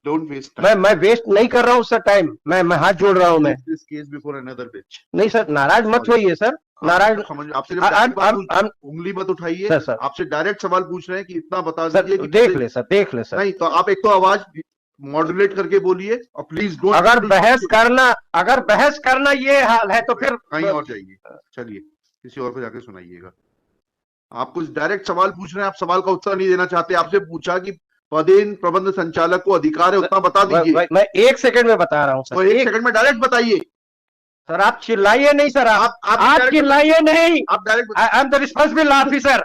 Don't waste मैं waste नहीं कर रहा हूँ सर टाइम। मैं हाथ जोड़ रहा हूँ। मैं this case before another bench. नहीं सर, नाराज मत होइए सर, नाराज। आपसे उंगली मत उठाइए सर आपसे डायरेक्ट सवाल पूछ रहे हैं कि इतना बता सर दीजिए कि देख ले सर, देख ले सर। नहीं तो आप एक तो आवाज मॉड्यूलेट करके बोलिए और प्लीज डोंट। अगर बहस करना ये हाल है तो फिर कहीं और जाइए, चलिए किसी और को जाके सुनाइएगा। आप कुछ डायरेक्ट सवाल पूछ रहे हैं, आप सवाल का उत्तर नहीं देना चाहते। आपसे पूछा कि पदेन प्रबंध संचालक को अधिकार है उतना बता दीजिए। मैं 1 सेकंड में बता रहा हूँ सर। तो 1 सेकंड में डायरेक्ट बताइए सर। आप चिल्लाइए नहीं सर, आप चिल्लाइए नहीं। आप direct I am the responsible officer.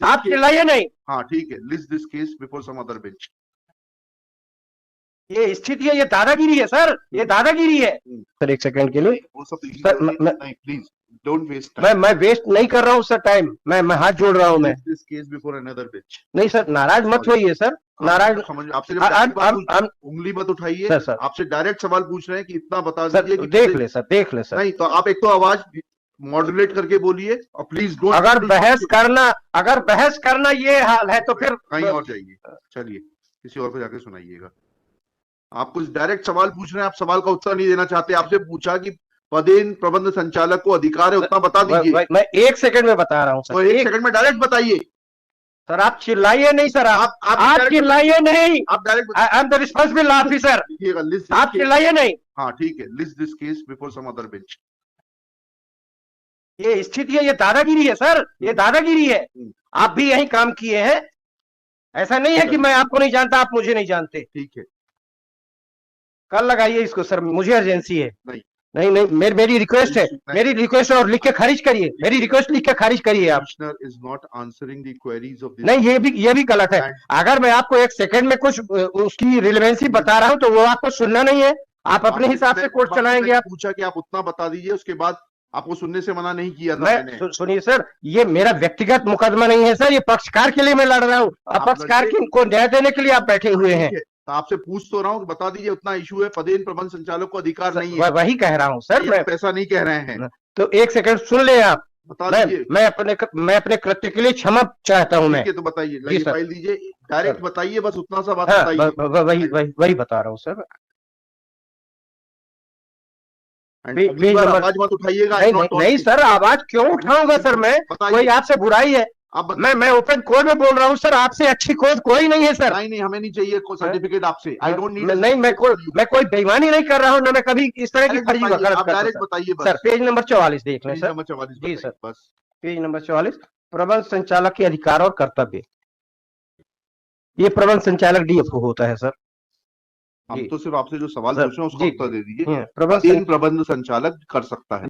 आप चिल्लाइए नहीं। हाँ ठीक है, list this case before some other bench. ये स्थिति है, ये दादागिरी है सर, ये दादागिरी है सर। 1 सेकंड के लिए वो सब सर, नहीं प्लीज डोंट वेस्ट मैं वेस्ट नहीं कर रहा हूँ सर टाइम। मैं हाथ जोड़ रहा हूँ। मैं this case before another bench. नहीं सर, नाराज मत होइए सर, नाराज। आपसे उंगली मत उठाइए सर आपसे डायरेक्ट सवाल पूछ रहे हैं कि इतना बता दीजिए कि देख ले सर, देख ले सर। नहीं तो आप एक तो आवाज मॉड्यूलेट करके बोलिए और प्लीज डोंट। अगर बहस करना ये हाल है तो फिर कहीं और जाइए, चलिए किसी और को जाके सुनाइएगा। आप कुछ डायरेक्ट सवाल पूछ रहे हैं, आप सवाल का उत्तर नहीं देना चाहते। आपसे पूछा कि पदेन प्रबंध संचालक को अधिकार है उतना बता दीजिए। मैं 1 सेकंड में बता रहा हूँ सर। तो 1 सेकंड में डायरेक्ट बताइए सर। आप चिल्लाइए नहीं सर, आप चिल्लाइए नहीं। आप direct I am the responsible officer. आप चिल्लाइए नहीं। हाँ ठीक है, list this case before some other bench. ये स्थिति है, ये दादागिरी है सर, ये दादागिरी है। आप भी यही काम किए हैं। ऐसा नहीं है कि मैं आपको नहीं जानता, आप मुझे नहीं जानते। ठीक है, कल लगाइए इसको सर, मुझे अर्जेंसी है। नहीं मेरी रिक्वेस्ट है, मेरी रिक्वेस्ट और लिख के खारिज करिए। मेरी रिक्वेस्ट लिख के खारिज करिए आप। Commissioner is not answering the queries of this. नहीं, ये भी गलत है। अगर मैं आपको 1 सेकंड में कुछ उसकी रिलेवेंसी बता रहा हूं तो वो आपको सुनना नहीं है। आप अपने हिसाब से कोर्ट चलाएंगे। आप पूछा कि आप उतना बता दीजिए, उसके बाद आपको सुनने से मना नहीं किया था मैंने। सुनिए सर, ये मेरा व्यक्तिगत मुकदमा नहीं है सर, ये पक्षकार के लिए मैं लड़ रहा हूँ। पक्षकार को न्याय देने के लिए आप बैठे हुए हैं। तो आपसे पूछ तो रहा हूँ कि बता दीजिए उतना इशू है, पदेन प्रबंध संचालक को अधिकार नहीं है। वही कह रहा हूँ सर, मैं पैसा नहीं कह रहे हैं। तो 1 सेकंड सुन ले आप। बता दीजिए। मैं अपने कृत्य के लिए क्षमा चाहता हूँ। मैं तो बताइए, फाइल दीजिए, डायरेक्ट बताइए, बस उतना सा बात बताइए। वही बता रहा हूँ सर। आवाज मत उठाइएगा। नहीं सर, आवाज क्यों उठाऊंगा सर? मैं कोई आपसे बुराई है? मैं ओपन कोर्ट में बोल रहा हूँ सर, आपसे अच्छी कोर्ट कोई नहीं है सर। नहीं हमें नहीं चाहिए कोई सर्टिफिकेट आपसे। I don't need. नहीं, मैं कोई बेईमानी नहीं कर रहा हूँ, ना मैं कभी इस तरह की फर्जी वकालत करता हूं। बताइए सर, पेज नंबर 44 देख लें सर। नंबर 44 जी सर, बस पेज नंबर 44, प्रबंध संचालक के अधिकार और कर्तव्य। ये प्रबंध संचालक डीएफओ होता है सर। हम तो सिर्फ आपसे जो सवाल पूछ रहे हैं उसका उत्तर दे दीजिए। प्रबंध संचालक कर सकता है।